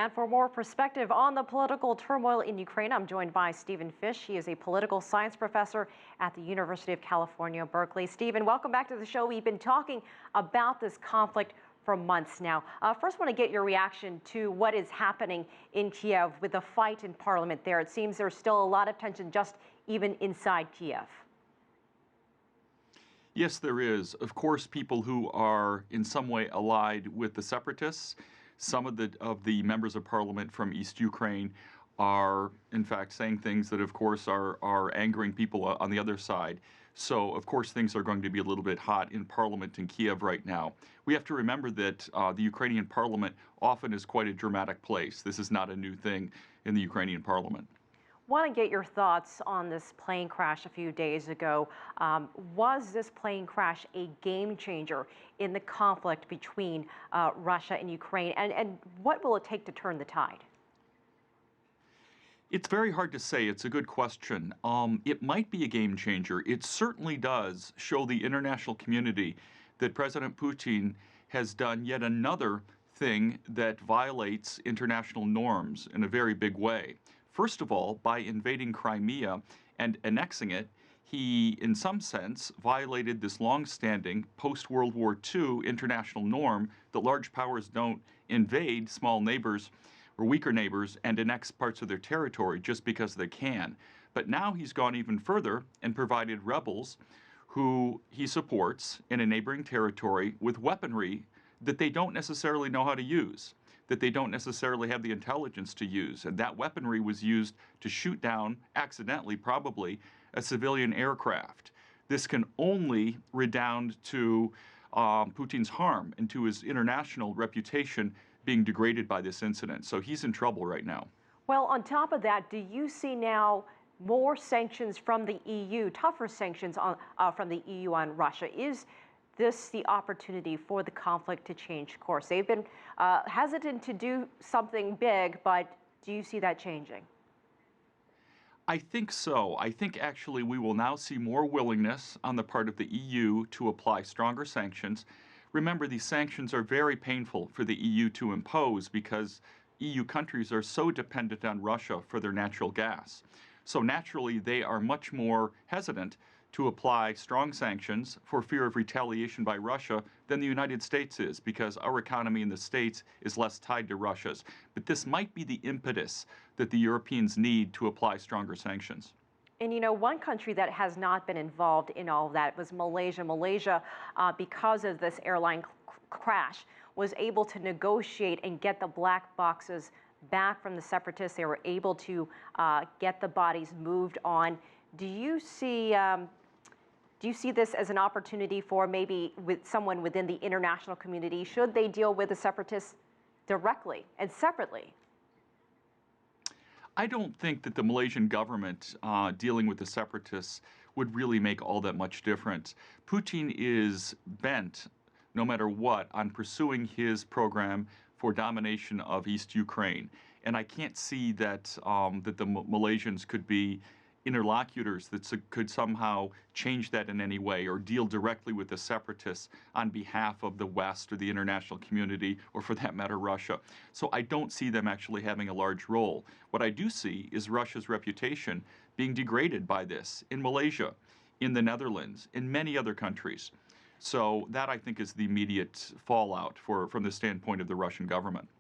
And for more perspective on the political turmoil in Ukraine, I'm joined by Stephen Fish. He is a political science professor at the University of California, Berkeley. Stephen, welcome back to the show. We've been talking about this conflict for months now. First, I want to get your reaction to what is happening in Kiev with the fight in parliament there. It seems there's still a lot of tension just even inside Kiev. Yes, there is. Of course, people who are in some way allied with the separatists. Some of the members of parliament from East Ukraine are, in fact, saying things that, of course, are angering people on the other side. So, of course, things are going to be a little bit hot in parliament in Kiev right now. We have to remember that the Ukrainian parliament often is quite a dramatic place. This is not a new thing in the Ukrainian parliament. Want to get your thoughts on this plane crash a few days ago. Was this plane crash a game changer in the conflict between Russia and Ukraine? And what will it take to turn the tide? It's very hard to say. It's a good question. It might be a game changer. It certainly does show the international community that President Putin has done yet another thing that violates international norms in a very big way. First of all, by invading Crimea and annexing it, he, in some sense, violated this long-standing post-World War II international norm that large powers don't invade small neighbors or weaker neighbors and annex parts of their territory just because they can. But now he's gone even further and provided rebels who he supports in a neighboring territory with weaponry that they don't necessarily know how to use, that they don't necessarily have the intelligence to use. And that weaponry was used to shoot down, accidentally probably, a civilian aircraft. This can only redound to Putin's harm and to his international reputation being degraded by this incident. So he's in trouble right now. Well, on top of that, do you see now more sanctions from the EU, tougher sanctions from the EU on Russia? Is this the opportunity for the conflict to change course? They've been hesitant to do something big, but do you see that changing? I think so. I think actually we will now see more willingness on the part of the EU to apply stronger sanctions. Remember, these sanctions are very painful for the EU to impose because EU countries are so dependent on Russia for their natural gas. So naturally, they are much more hesitant to apply strong sanctions for fear of retaliation by Russia than the United States is, because our economy in the States is less tied to Russia's. But this might be the impetus that the Europeans need to apply stronger sanctions. And you know, one country that has not been involved in all of that was Malaysia. Malaysia, because of this airline crash, was able to negotiate and get the black boxes back from the separatists. They were able to get the bodies moved on. Do you see this as an opportunity for maybe with someone within the international community? Should they deal with the separatists directly and separately? I don't think that the Malaysian government dealing with the separatists would really make all that much difference. Putin is bent, no matter what, on pursuing his program for domination of East Ukraine. And I can't see that, that the Malaysians could be interlocutors that could somehow change that in any way or deal directly with the separatists on behalf of the West or the international community, or for that matter, Russia. So I don't see them actually having a large role. What I do see is Russia's reputation being degraded by this in Malaysia, in the Netherlands, in many other countries. So that, I think, is the immediate fallout from the standpoint of the Russian government.